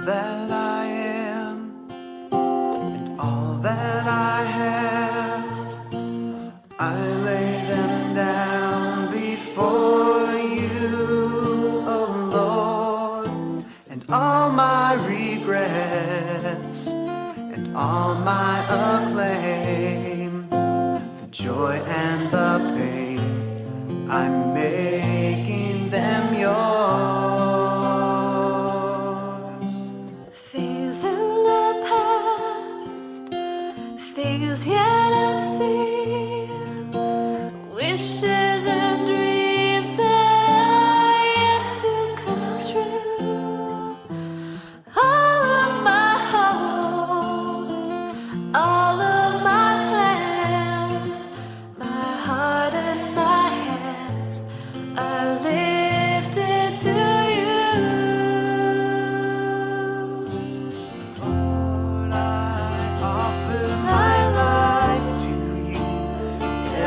that I am and all that I have, I lay them down before you, oh Lord, and all my regrets and all my acclaim, the joy and the pain, I'm making them yours. Things in the past, things yet unseen, wishes and dreams that are yet to come true. All of my hopes, all of my plans, my heart and my hands are lifted to you. Lord, I offer my life to you,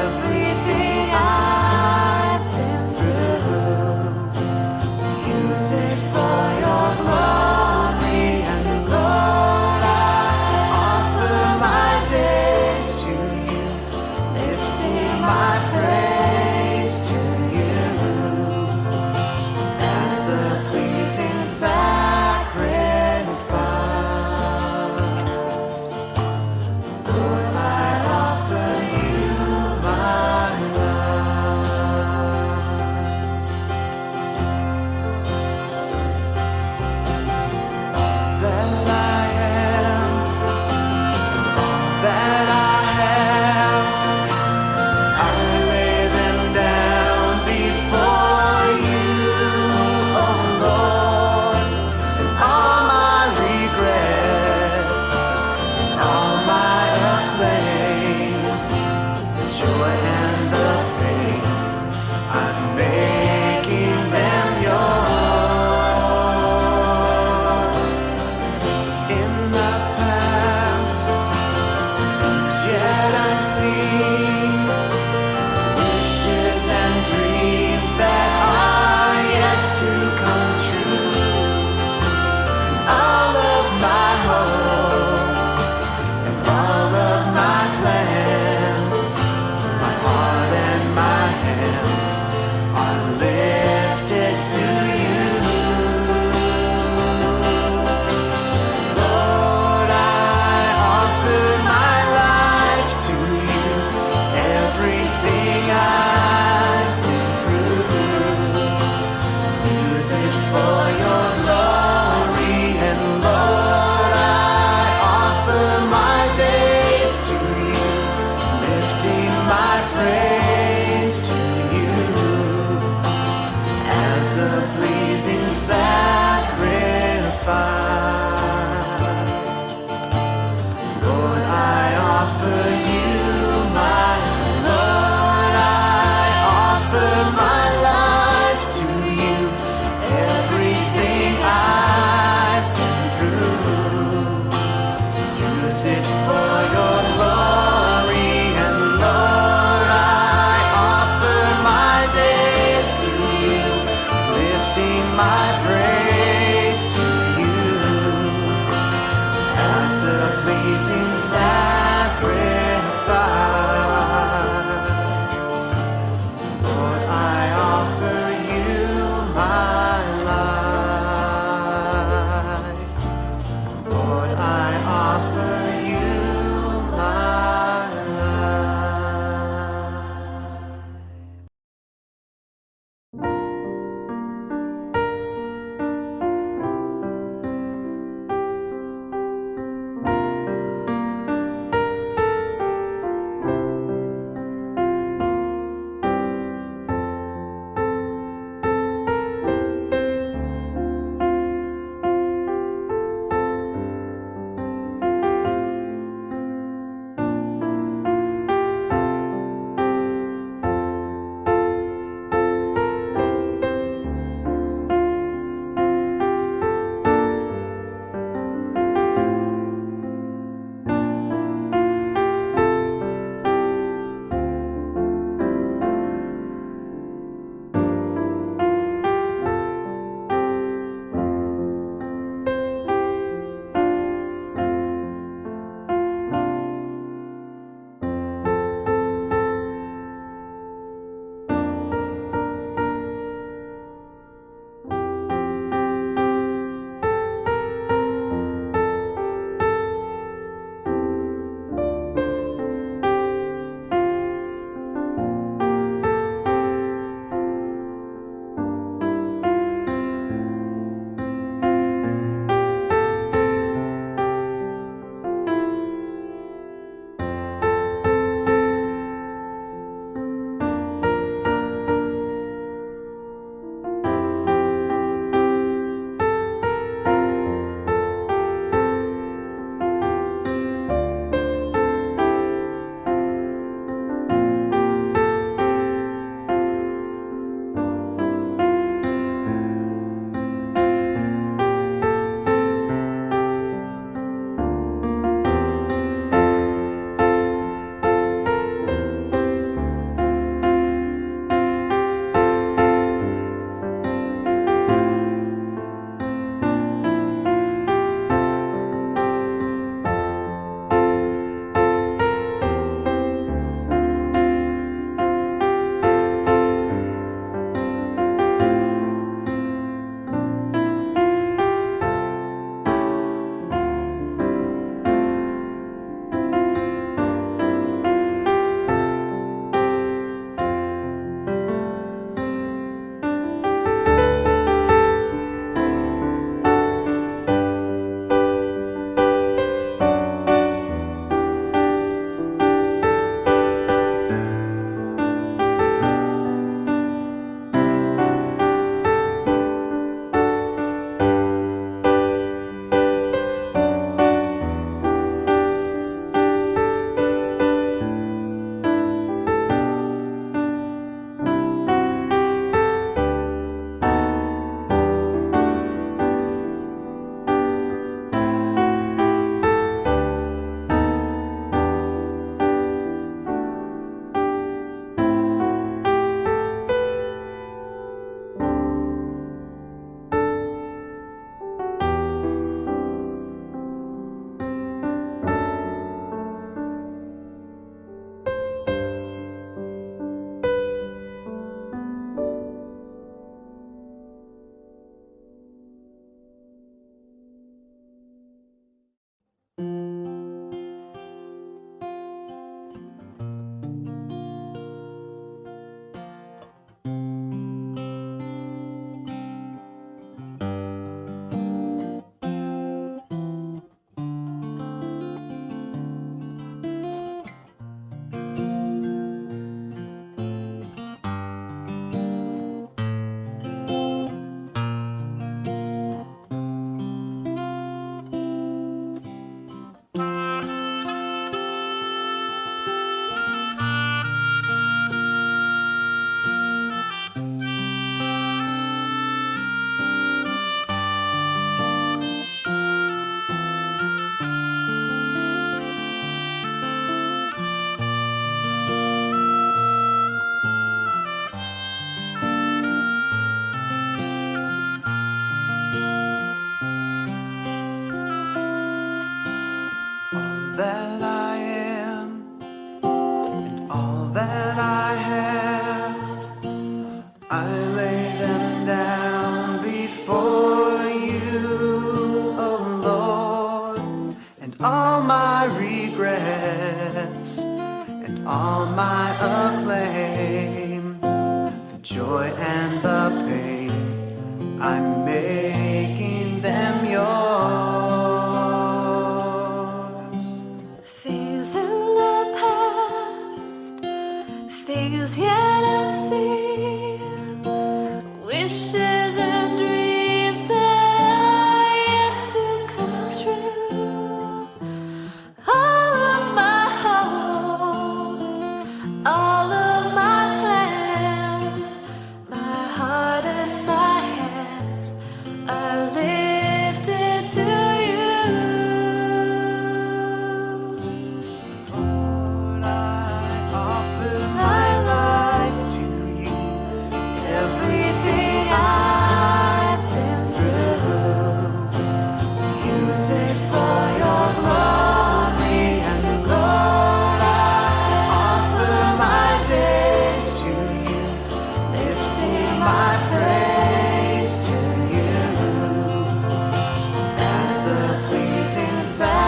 everything I've been through. Use it for your glory, and Lord, I offer my days to you, lifting my praise to you as a pleasing sacrifice. Lord, I offer you my life. my regrets and all my acclaim, the joy and the pain, I'm making them yours. Things in the past, things yet unseen, wishes and dreams that are yet to come true. All of my hopes, all of my plans, my heart and my hands are lifted to you. Lord, I offer my life to you. Everything I've been through, use it for your glory. And Lord, I offer my days to you, lifting my praise to you as a pleasing sacrifice.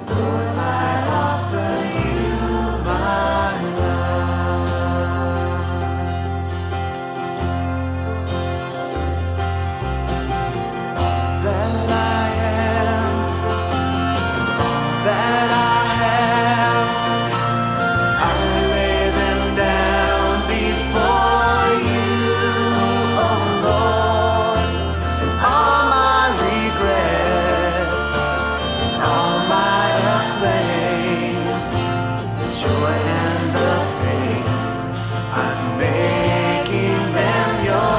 Lord, I offer you my life. That I am, that I have, I lay them down before you, oh Lord, and all my regrets, and all my acclaim, the joy and the pain, I'm making them yours.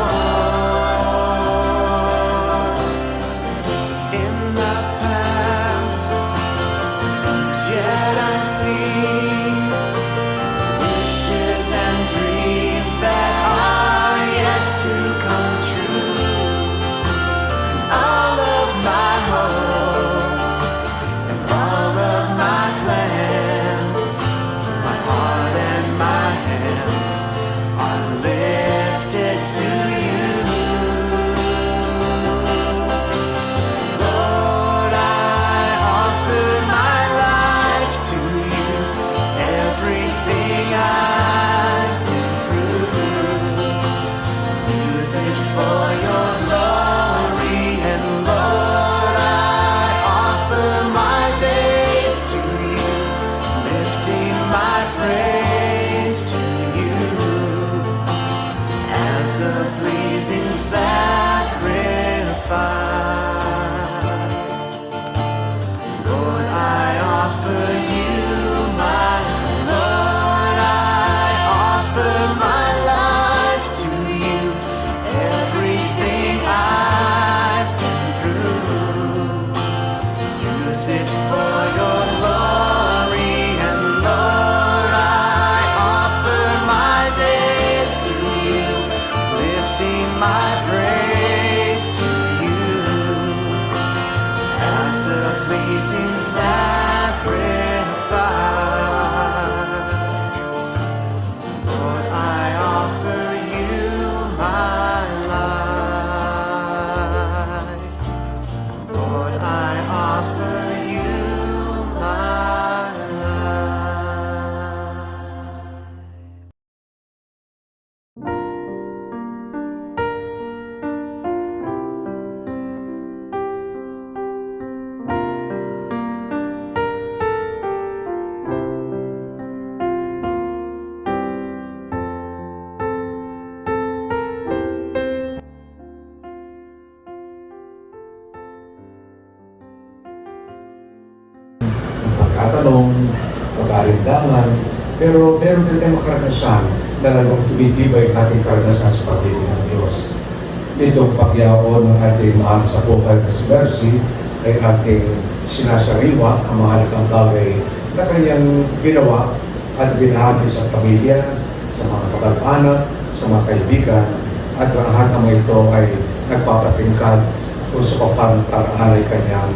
Things in the past, things yet unseen, wishes and dreams that are yet to come true, and all of my hopes, and all of my plans, my heart and my hands are lifted to you. Lord, I offer my life to you, everything I've been through, use it for your glory. And Lord, I offer my days to you, lifting my praise to you as a pleasing sacrifice. Lord, I offer you my, Lord, I offer my life to you, everything I've been through, use it for your glory. And Lord, I offer my days to you, lifting my praise to you as a pleasing sacrifice. Lord, I offer you my life. Lord, I offer you my life. Pagkatanong, pag-aalindangan, pero meron din tayong makaranasan na lalong tumitibay ang ating karanasan sa pag-ibig ng Diyos. Nitong pagyaon ng ating mahal sa buhay na si Mercy ay ating sinasariwa ang mahalagang bagay na kanyang ginawa at binahagi sa pamilya, sa mga kapag-anak, sa mga kaibigan, at lahat ng mga ito ay nagpapatingkad kung sa paparaan ay kanyang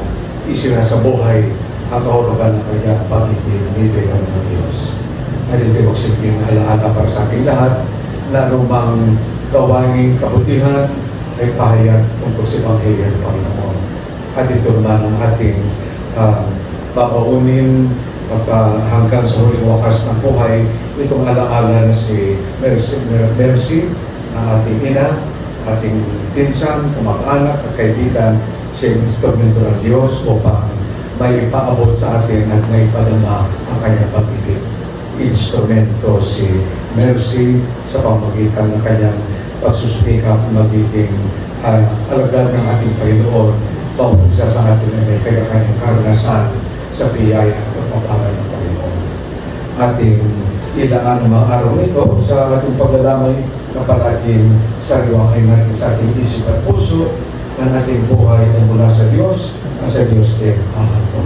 isinasabuhay ang kahulugan ng kanyang pag-ibig ng Diyos. At hindi magsilbing alaala para sa ating lahat na anumang gawaing kabutihan ay pahayag tungkol sa Ebanghelyo ng Panginoon. At ito naman ang ating babaunin at hanggang sa huling wakas ng buhay, itong alaala na si Mercy, na ating ina, ating pinsan, kamag-anak at kaibigan, siya instrumento ng Diyos upang may ipaabot sa atin at may padama ang kanyang pag-ibig. Instrumento si Mercy sa pamagitan ng kanyang pagsusumikap magiging alagad ng ating Panginoon bawat isa sa atin ay may kanyang karanasan sa biyaya at pagpaparal ng Panginoon. Ating ilaan ang mga araw nito sa ating paglalamay na palaging sariwain natin sa ating isip at puso na ating buhay ay mula sa Diyos at sa Diyos din ang ato.